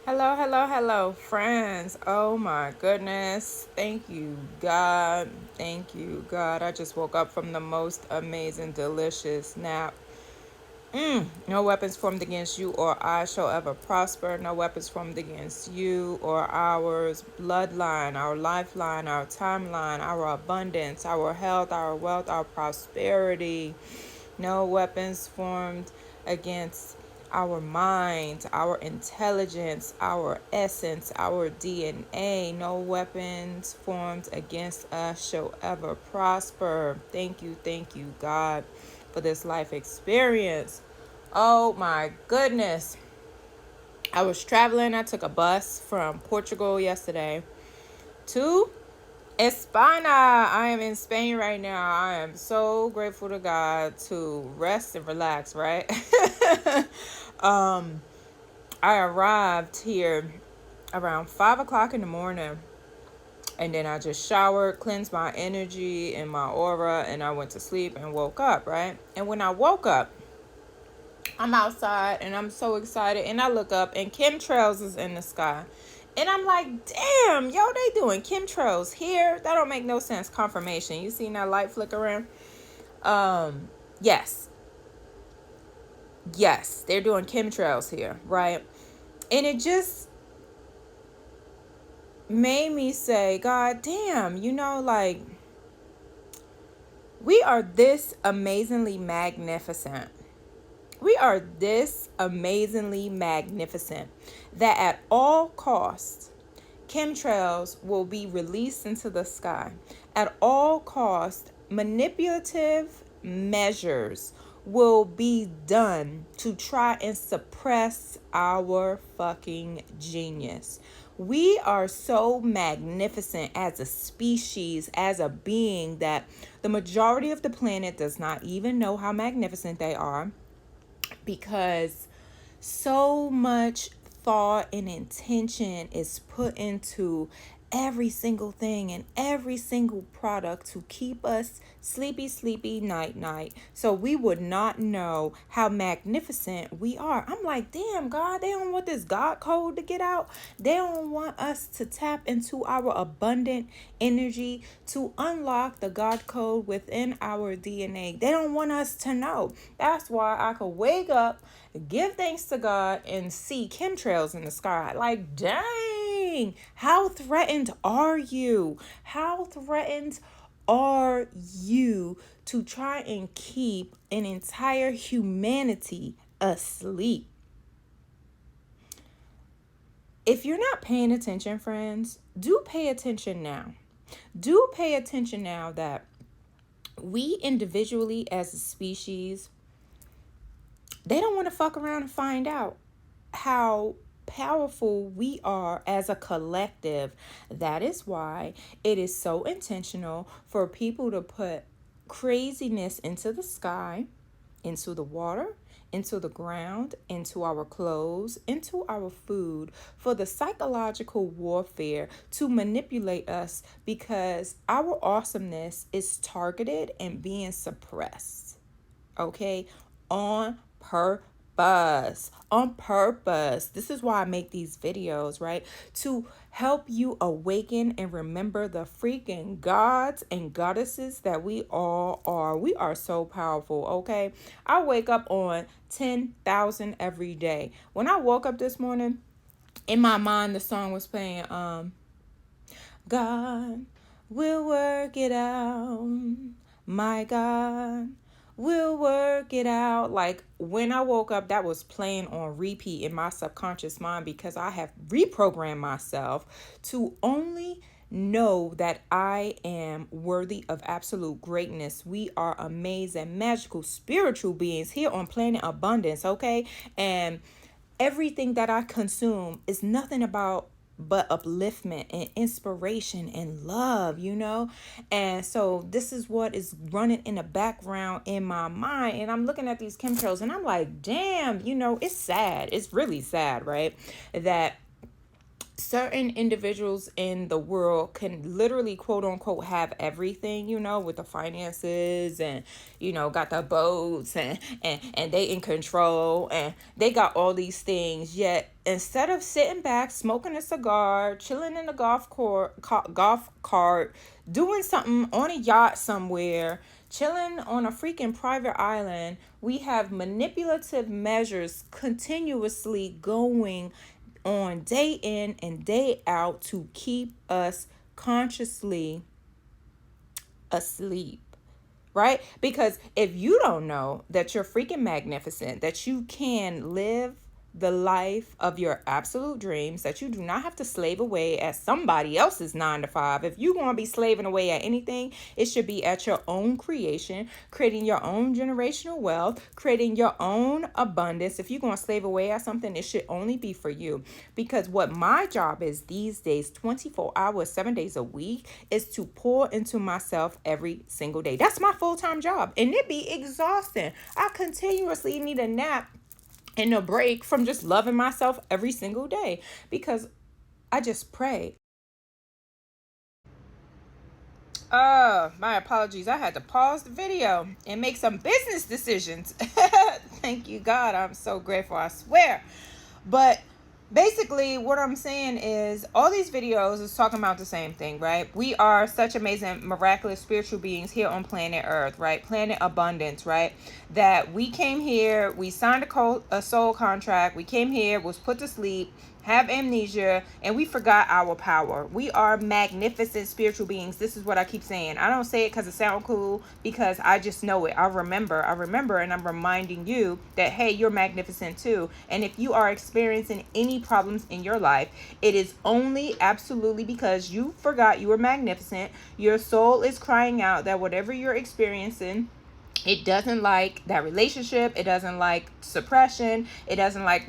Hello, hello, hello, friends. Oh my goodness. Thank you, God. Thank you, God. I just woke up from the most amazing, delicious nap. No weapons formed against you or I shall ever prosper. No weapons formed against you or ours bloodline, our lifeline, our timeline, our abundance, our health, our wealth, our prosperity. No weapons formed against our mind, our intelligence, our essence, our DNA. No weapons formed against us shall ever prosper. Thank you, God, for this life experience. Oh my goodness. I was traveling. I took a bus from Portugal yesterday to España. I am in Spain right now. I am so grateful to God to rest and relax, right? I arrived here around 5 o'clock in the morning, and then I just showered, cleansed my energy and my aura, and I went to sleep and woke up, right? And when I woke up, I'm outside and I'm so excited, and I look up and chemtrails is in the sky. And I'm like, damn, yo, they doing chemtrails here? That don't make no sense. Confirmation. You seen that light flickering? Yes. Yes, they're doing chemtrails here, right? And it just made me say, God damn, like, we are this amazingly magnificent. We are this amazingly magnificent that at all costs, chemtrails will be released into the sky. At all costs, manipulative measures will be done to try and suppress our fucking genius. We are so magnificent as a species, as a being, that the majority of the planet does not even know how magnificent they are, because so much thought and intention is put into every single thing and every single product to keep us sleepy night, so we would not know how magnificent we are. I'm like, damn, God, they don't want this God code to get out. They don't want us to tap into our abundant energy, to unlock the God code within our DNA. They don't want us to know. That's why I could wake up, give thanks to God, and see chemtrails in the sky. Like, dang, how threatened are you? How threatened are you to try and keep an entire humanity asleep? If you're not paying attention, friends, do pay attention now. Do pay attention now that we individually as a species, they don't want to fuck around and find out how powerful we are as a collective. That is why it is so intentional for people to put craziness into the sky, into the water, into the ground, into our clothes, into our food, for the psychological warfare to manipulate us, because our awesomeness is targeted and being suppressed. Okay? On purpose. On purpose. This is why I make these videos, right? To help you awaken and remember the freaking gods and goddesses that we all are. We are so powerful, okay? I wake up on 10,000 every day. When I woke up this morning, in my mind the song was playing, God will work it out. My God will work it out. Like, when I woke up, that was playing on repeat in my subconscious mind, because I have reprogrammed myself to only know that I am worthy of absolute greatness. We are amazing, magical, spiritual beings here on planet Abundance, okay? And everything that I consume is nothing about but upliftment and inspiration and love. And so this is what is running in the background in my mind. And I'm looking at these chemtrails and I'm like, damn, it's sad. It's really sad, right? That certain individuals in the world can literally quote unquote have everything, with the finances and, got the boats and they in control and they got all these things. Yet instead of sitting back, smoking a cigar, chilling in the golf cart, doing something on a yacht somewhere, chilling on a freaking private island, we have manipulative measures continuously going on day in and day out to keep us consciously asleep, right? Because if you don't know that you're freaking magnificent, that you can live the life of your absolute dreams, that you do not have to slave away at somebody else's 9 to 5. If you're going to be slaving away at anything, it should be at your own creation, creating your own generational wealth, creating your own abundance. If you're going to slave away at something, it should only be for you. Because what my job is these days, 24 hours, 7 days a week, is to pour into myself every single day. That's my full-time job, and it be exhausting. I continuously need a nap and a break from just loving myself every single day, because I just pray. My apologies. I had to pause the video and make some business decisions. Thank you, God. I'm so grateful, I swear. But basically what I'm saying is all these videos is talking about the same thing, right? We are such amazing, miraculous spiritual beings here on planet Earth, right? Planet Abundance, right? That we came here, we signed a soul contract, we came here, was put to sleep, have amnesia, and we forgot our power. We are magnificent spiritual beings. This is what I keep saying. I don't say it because it sounds cool, because I just know it. I remember, and I'm reminding you that, hey, you're magnificent too. And if you are experiencing any problems in your life, it is only absolutely because you forgot you were magnificent. Your soul is crying out that whatever you're experiencing, it doesn't like that relationship. It doesn't like suppression. It doesn't like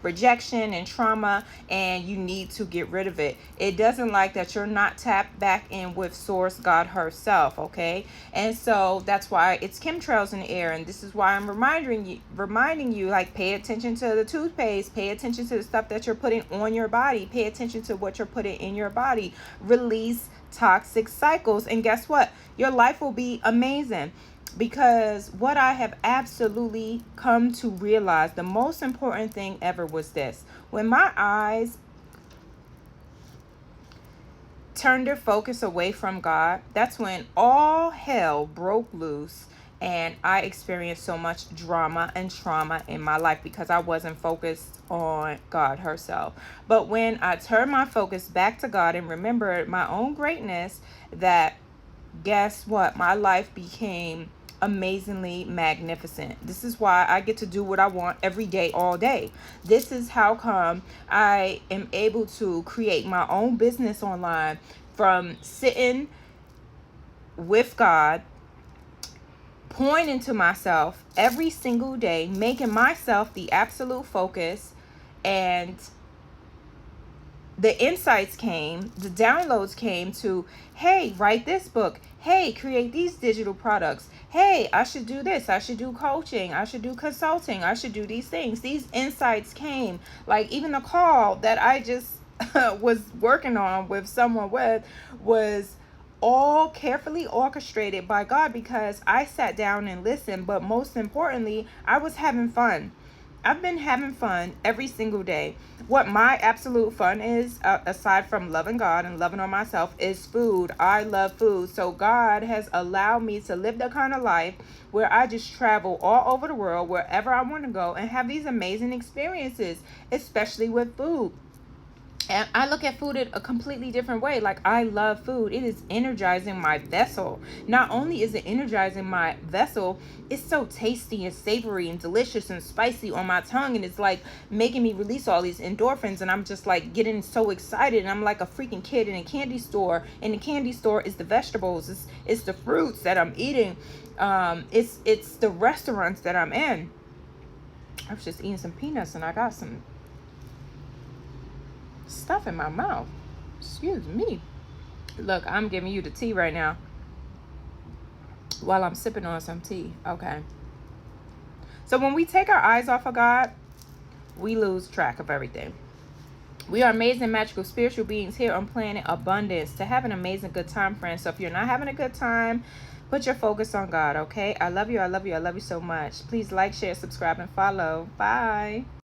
rejection and trauma, and you need to get rid of it. It doesn't like that you're not tapped back in with Source, God herself, okay? And so that's why it's chemtrails in the air, and this is why I'm reminding you, like, pay attention to the toothpaste, pay attention to the stuff that you're putting on your body, pay attention to what you're putting in your body. Release toxic cycles, and guess what? Your life will be amazing. Because what I have absolutely come to realize, the most important thing ever was this: when my eyes turned their focus away from God, that's when all hell broke loose, and I experienced so much drama and trauma in my life because I wasn't focused on God herself. But when I turned my focus back to God and remembered my own greatness, that, guess what? My life became amazingly magnificent. This is why I get to do what I want every day, all day. This is how come I am able to create my own business online, from sitting with God, pouring into myself every single day, making myself the absolute focus. And the insights came, the downloads came to, hey, write this book. Hey, create these digital products. Hey, I should do this. I should do coaching. I should do consulting. I should do these things. These insights came. Like, even the call that I just was working on with someone was all carefully orchestrated by God, because I sat down and listened. But most importantly, I was having fun. I've been having fun every single day. What my absolute fun is, aside from loving God and loving on myself, is food. I love food. So God has allowed me to live the kind of life where I just travel all over the world, wherever I want to go, and have these amazing experiences, especially with food. And I look at food in a completely different way. Like, I love food. It is energizing my vessel. Not only is it energizing my vessel, it's so tasty and savory and delicious and spicy on my tongue. And it's like making me release all these endorphins. And I'm just like getting so excited. And I'm like a freaking kid in a candy store. And the candy store is the vegetables. It's the fruits that I'm eating. It's the restaurants that I'm in. I was just eating some peanuts and I got some stuff in my mouth. Excuse me. Look, I'm giving you the tea right now while I'm sipping on some tea. Okay. So when we take our eyes off of God, we lose track of everything. We are amazing, magical, spiritual beings here on planet abundance to have an amazing good time, friends. So if you're not having a good time, put your focus on God, okay? I love you. I love you. I love you so much. Please like, share, subscribe, and follow. Bye.